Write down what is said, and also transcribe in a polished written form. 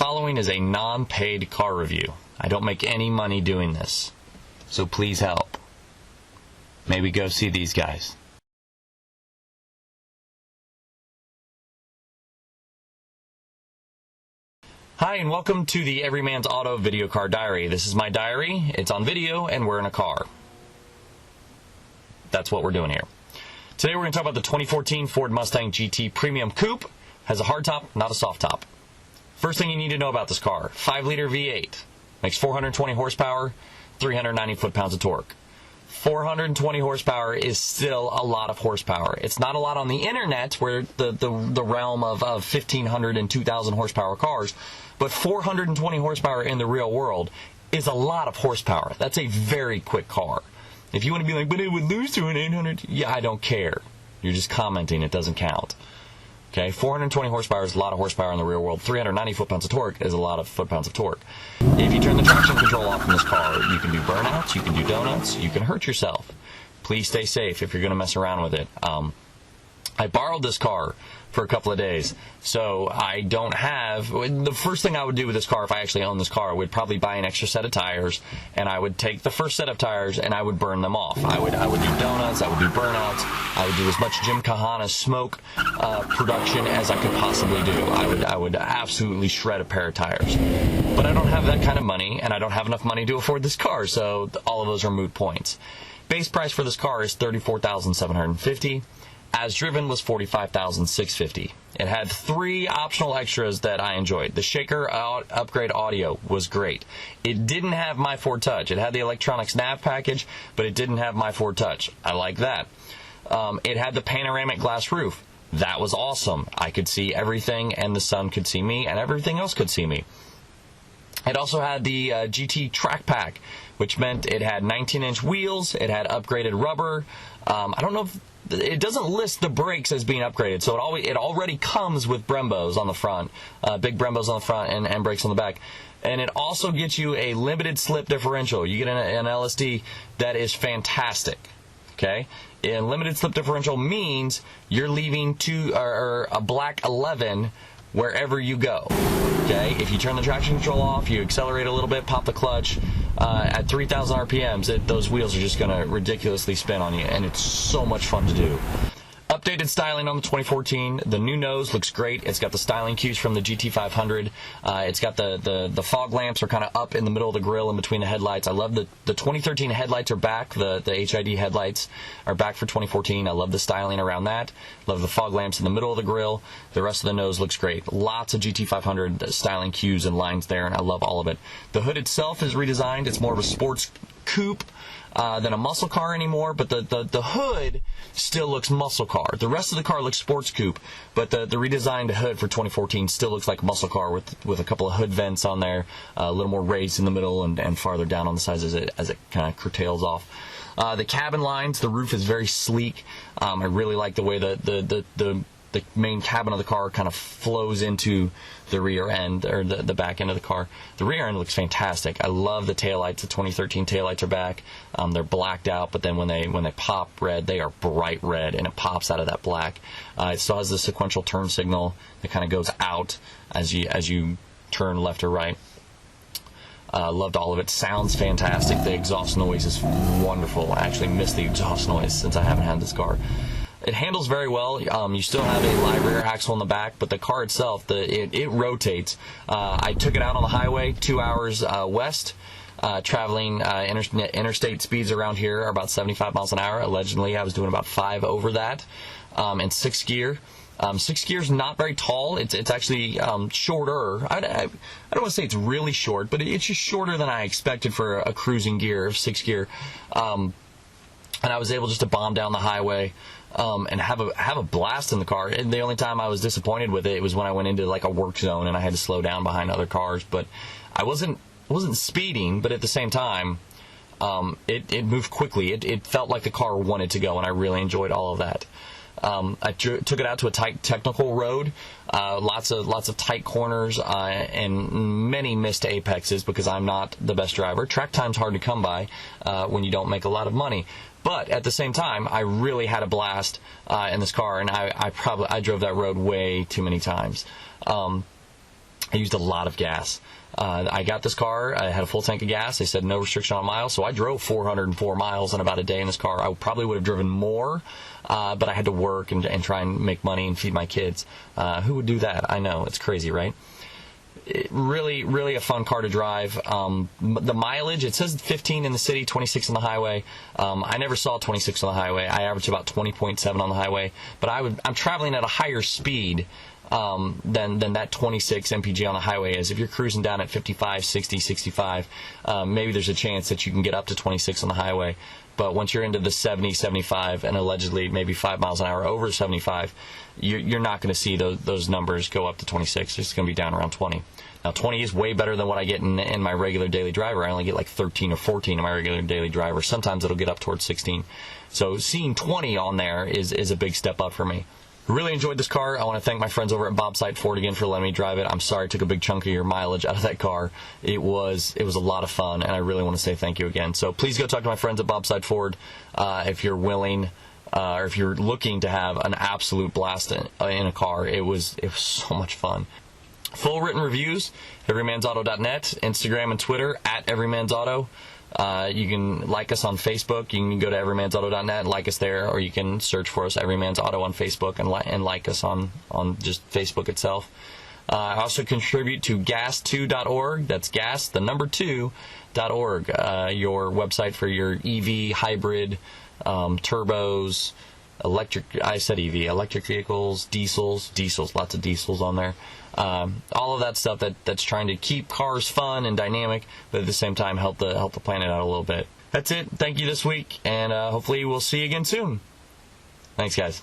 following is a non-paid car review. I don't make any money doing this, so please help. Maybe go see these guys. Hi, and welcome to the Everyman's Auto Video Car Diary. This is my diary. It's on video, and we're in a car. That's what we're doing here. Today we're going to talk about the 2014 Ford Mustang GT Premium Coupe. Has a hard top, not a soft top. First thing you need to know about this car, 5-liter V8. Makes 420 horsepower, 390 foot-pounds of torque. 420 horsepower is still a lot of horsepower. It's not a lot on the internet, where the realm of 1,500 and 2,000 horsepower cars, but 420 horsepower in the real world is a lot of horsepower. That's a very quick car. If you want to be like, but it would lose to an 800, yeah, I don't care. You're just commenting, it doesn't count. Okay, 420 horsepower is a lot of horsepower in the real world. 390 foot-pounds of torque is a lot of foot-pounds of torque. If you turn the traction control off in this car, you can do burnouts, you can do donuts, you can hurt yourself. Please stay safe if you're going to mess around with it. I borrowed this car for a couple of days, so I don't have... The first thing I would do with this car, if I actually owned this car, I would probably buy an extra set of tires, and I would take the first set of tires and I would burn them off. I would do donuts, I would do burnouts, I would do as much Jim Kahana smoke production as I could possibly do. I would absolutely shred a pair of tires. But I don't have that kind of money, and I don't have enough money to afford this car, so all of those are moot points. Base price for this car is $34,750. As driven was $45,650. It had 3 optional extras that I enjoyed. The shaker upgrade audio was great. It didn't have My Ford Touch. It had the electronics nav package, but it didn't have My Ford Touch. I like that. It had the panoramic glass roof. That was awesome. I could see everything, and the sun could see me, and everything else could see me. It also had the GT Track Pack, which meant it had 19-inch wheels. It had upgraded rubber. I don't know if... It doesn't list the brakes as being upgraded, so it already comes with Brembos on the front, big Brembos on the front and brakes on the back. And it also gets you a limited slip differential. You get an LSD that is fantastic. Okay, and limited slip differential means you're leaving a black 11 wherever you go. Okay, if you turn the traction control off, you accelerate a little bit, pop the clutch, at 3,000 RPMs, those wheels are just going to ridiculously spin on you, and it's so much fun to do. Updated styling on the 2014. The new nose looks great. It's got the styling cues from the GT500. It's got the fog lamps are kind of up in the middle of the grille in between the headlights. I love the 2013 headlights are back. The HID headlights are back for 2014. I love the styling around that. Love the fog lamps in the middle of the grille. The rest of the nose looks great. Lots of GT500 styling cues and lines there, and I love all of it. The hood itself is redesigned. It's more of a sports coupe than a muscle car anymore, but the hood still looks muscle car. The rest of the car looks sports coupe, but the redesigned hood for 2014 still looks like muscle car with a couple of hood vents on there, a little more raised in the middle and farther down on the sides as it kind of curtails off. The cabin lines, the roof is very sleek. I really like the way the main cabin of the car kind of flows into the rear end, or the back end of the car. The rear end looks fantastic. I love the taillights. The 2013 taillights are back. They're blacked out, but then when they pop red, they are bright red, and it pops out of that black. It still has the sequential turn signal that kind of goes out as you turn left or right. Loved all of it. Sounds fantastic. The exhaust noise is wonderful. I actually miss the exhaust noise since I haven't had this car. It handles very well. You still have a live rear axle in the back, but the car itself, it rotates. I took it out on the highway 2 hours west, traveling interstate speeds around here are about 75 miles an hour. Allegedly, I was doing about 5 over that, and 6 gear. 6 gears not very tall. It's actually shorter. I don't want to say it's really short, but it's just shorter than I expected for a cruising gear of 6 gear. And I was able just to bomb down the highway and have a blast in the car. And the only time I was disappointed with it was when I went into like a work zone and I had to slow down behind other cars. But I wasn't speeding, but at the same time, it moved quickly. It felt like the car wanted to go, and I really enjoyed all of that. I took it out to a tight technical road, lots of tight corners, and many missed apexes because I'm not the best driver. Track time's hard to come by when you don't make a lot of money. But at the same time, I really had a blast in this car, and I drove that road way too many times. I used a lot of gas. I got this car. I had a full tank of gas. They said no restriction on miles, so I drove 404 miles in about a day in this car. I probably would have driven more, but I had to work and try and make money and feed my kids. Who would do that? I know. It's crazy, right? Really, really a fun car to drive. The mileage, it says 15 in the city, 26 on the highway. I never saw 26 on the highway. I averaged about 20.7 on the highway, but I'm traveling at a higher speed than that 26 mpg on the highway is. If you're cruising down at 55, 60, 65, maybe there's a chance that you can get up to 26 on the highway. But once you're into the 70, 75, and allegedly maybe 5 miles an hour over 75, you're not going to see those numbers go up to 26. It's going to be down around 20. Now, 20 is way better than what I get in my regular daily driver. I only get like 13 or 14 in my regular daily driver. Sometimes it'll get up towards 16. So seeing 20 on there is a big step up for me. Really enjoyed this car. I want to thank my friends over at Bobside Ford again for letting me drive it. I'm sorry I took a big chunk of your mileage out of that car. It was a lot of fun, and I really want to say thank you again. So please go talk to my friends at Bobside Ford if you're willing, or if you're looking to have an absolute blast in a car. It was so much fun. Full written reviews, everymansauto.net, Instagram and Twitter at everymansauto. You can like us on Facebook. You can go to everymansauto.net and like us there, or you can search for us, Everyman's Auto, on Facebook and like us on just Facebook itself. I also contribute to gas2.org. That's gas, the number 2.org, your website for your EV, hybrid, turbos, electric vehicles, diesels, lots of diesels on there. All of that stuff that's trying to keep cars fun and dynamic, but at the same time help the planet out a little bit. That's it. Thank you this week, and hopefully we'll see you again soon. Thanks, guys.